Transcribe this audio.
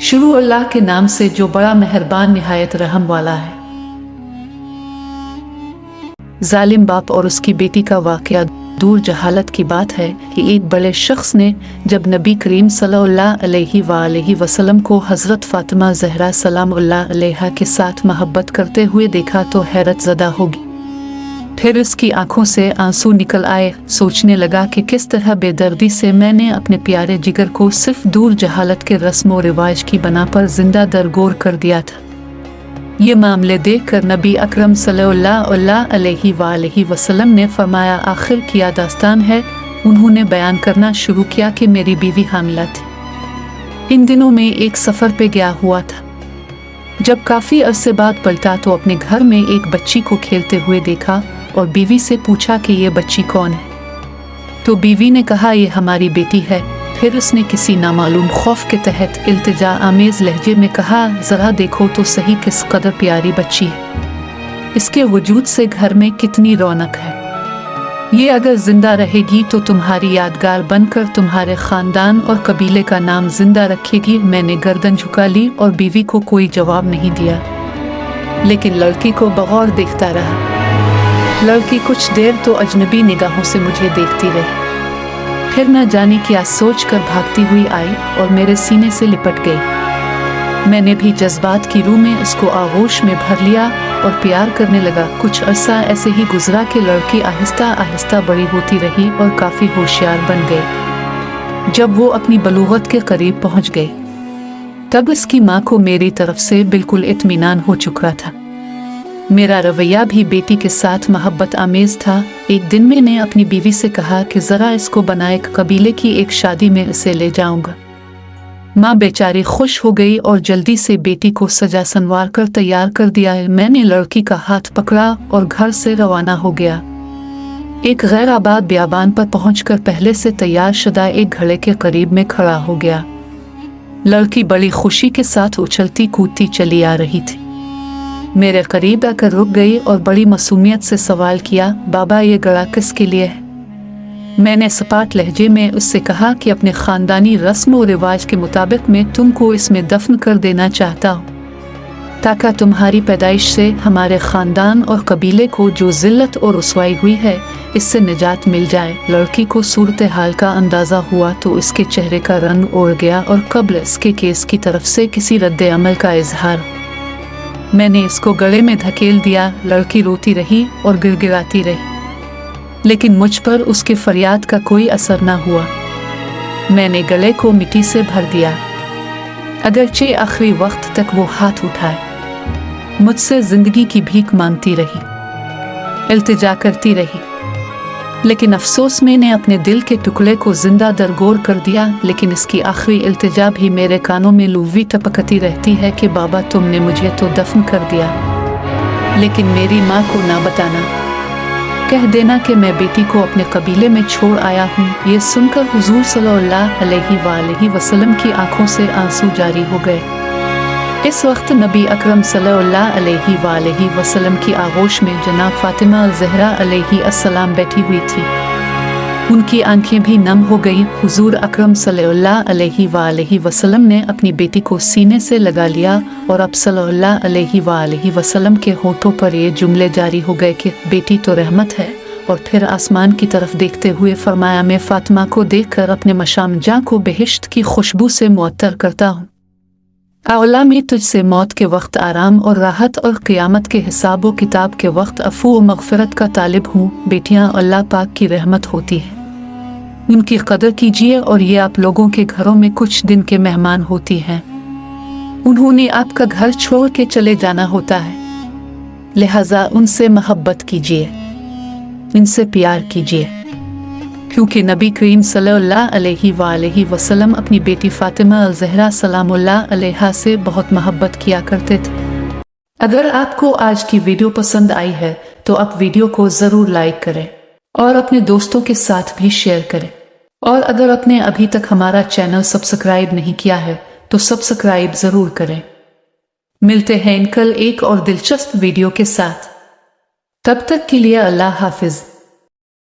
शुरू अल्लाह के नाम से जो बड़ा मेहरबान निहायत रहम वाला है। जालिम बाप और उसकी बेटी का वाकया दूर जहालत की बात है कि एक बड़े शख्स ने जब नबी करीम सल्लल्लाहु अलैहि वसल्लम को हज़रत फ़ातिमा ज़हरा सलामुल्लाह अलैहा के साथ मोहब्बत करते हुए देखा तो हैरत ज़दा होगी। फिर उसकी आंखों से आंसू निकल आए। सोचने लगा कि किस तरह बेदर्दी से मैंने अपने प्यारे जिगर को सिर्फ दूर जहालत के रस्म व रिवाज की बना पर जिंदा दरगोर कर दिया था। ये मामले देखकर नबी अकरम सल्लल्लाहु अलैहि वसल्लम ने फरमाया, आखिर क्या दास्तान है। उन्होंने बयान करना शुरू किया कि मेरी बीवी हामिला थी। इन दिनों में एक सफ़र पे गया हुआ था। जब काफ़ी अरसे बाद पलटा तो अपने घर में एक बच्ची को खेलते हुए देखा और बीवी से पूछा कि ये बच्ची कौन है। तो बीवी ने कहा, ये हमारी बेटी है। फिर उसने किसी नामालूम खौफ के तहत इल्तिजा आमेज लहजे में कहा, ज़रा देखो तो सही किस कदर प्यारी बच्ची है। इसके वजूद से घर में कितनी रौनक है। ये अगर जिंदा रहेगी तो तुम्हारी यादगार बनकर तुम्हारे ख़ानदान और कबीले का नाम जिंदा रखेगी। मैंने गर्दन झुका ली और बीवी को कोई जवाब नहीं दिया, लेकिन लड़की को बगौर देखता रहा। लड़की कुछ देर तो अजनबी निगाहों से मुझे देखती रही, फिर न जाने क्या सोचकर भागती हुई आई और मेरे सीने से लिपट गई। मैंने भी जज्बात की रूह में उसको आगोश में भर लिया और प्यार करने लगा। कुछ अरसा ऐसे ही गुजरा कि लड़की आहिस्ता आहिस्ता बड़ी होती रही और काफ़ी होशियार बन गई। जब वो अपनी बलूगत के करीब पहुंच गई तब इसकी माँ को मेरी तरफ से बिल्कुल इत्मीनान हो चुका था। मेरा रवैया भी बेटी के साथ मोहब्बत आमेज था। एक दिन मैंने अपनी बीवी से कहा कि ज़रा इसको बनाए कबीले की एक शादी में इसे ले जाऊंगा। माँ बेचारी खुश हो गई और जल्दी से बेटी को सजा संवार कर तैयार कर दिया। मैंने लड़की का हाथ पकड़ा और घर से रवाना हो गया। एक गैर आबाद बियाबान पर पहुंचकर पहले से तैयार शुदा एक घड़े के करीब में खड़ा हो गया। लड़की बड़ी खुशी के साथ उछलती कूदती चली आ रही थी। मेरे करीब आकर रुक गई और बड़ी मासूमियत से सवाल किया, बाबा ये घड़ा किसके लिए है? मैंने सपाट लहजे में उससे कहा कि अपने ख़ानदानी रस्म और रिवाज के मुताबिक मैं तुमको इसमें दफन कर देना चाहता हूँ, ताकि तुम्हारी पैदाइश से हमारे ख़ानदान और कबीले को जो ज़िल्लत और रुसवाई हुई है इससे निजात मिल जाए। लड़की को सूरत हाल का अंदाज़ा हुआ तो इसके चेहरे का रंग उड़ गया और कब्ल इसके केस की तरफ से किसी रद्द अमल का इजहार। मैंने इसको गले में धकेल दिया। लड़की रोती रही और गिड़गिड़ाती रही, लेकिन मुझ पर उसके फरियाद का कोई असर न हुआ। मैंने गले को मिट्टी से भर दिया। अगरचे आखिरी वक्त तक वो हाथ उठाए, मुझसे जिंदगी की भीख मांगती रही, इल्तिजा करती रही, लेकिन अफसोस मैंने अपने दिल के टुकड़े को जिंदा दरगोर कर दिया। लेकिन इसकी आखिरी इल्तिजा भी मेरे कानों में लूवी टपकती रहती है कि बाबा तुमने मुझे तो दफन कर दिया, लेकिन मेरी माँ को ना बताना, कह देना कि मैं बेटी को अपने कबीले में छोड़ आया हूँ। ये सुनकर हुजूर सल्लल्लाहु अलैहि वसल्लम की आंखों से आंसू जारी हो गए। इस वक्त नबी अकरम सल्लल्लाहु अलैहि वसल्लम की आगोश में जनाब फातिमा ज़हरा अलैहिस्सलाम बैठी हुई थी। उनकी आंखें भी नम हो गई। हुजूर अकरम सल्लल्लाहु अलैहि वसल्लम ने अपनी बेटी को सीने से लगा लिया और अब सल्लल्लाहु अलैहि वसल्लम के होठों पर ये जुमले जारी हो गए कि बेटी तो रहमत है। और फिर आसमान की तरफ देखते हुए फरमाया, मैं फातिमा को देखकर अपने मशामजा को बेहिश्त की खुशबू से मुअत्तर करता हूँ। अल्लाह में तुझसे मौत के वक्त आराम और राहत और क़यामत के हिसाब व किताब के वक्त अफ़ू व मग़फ़िरत का तालिब हूँ। बेटियाँ अल्लाह पाक की रहमत होती है, उनकी कदर कीजिए और ये आप लोगों के घरों में कुछ दिन के मेहमान होती हैं। उन्होंने आपका घर छोड़ के चले जाना होता है, लिहाजा उनसे मोहब्बत कीजिए, इनसे प्यार कीजिए, क्योंकि नबी करीम सल्लल्लाहु अलैहि वसल्लम अपनी बेटी फातिमा ज़हरा सलामुल्लाह अलैहा से बहुत मोहब्बत किया करते थे। अगर आपको आज की वीडियो पसंद आई है तो आप वीडियो को ज़रूर लाइक करें और अपने दोस्तों के साथ भी शेयर करें। और अगर आपने अभी तक हमारा चैनल सब्सक्राइब नहीं किया है तो सब्सक्राइब ज़रूर करें। मिलते हैं कल एक और दिलचस्प वीडियो के साथ। तब तक के लिए अल्लाह हाफिज।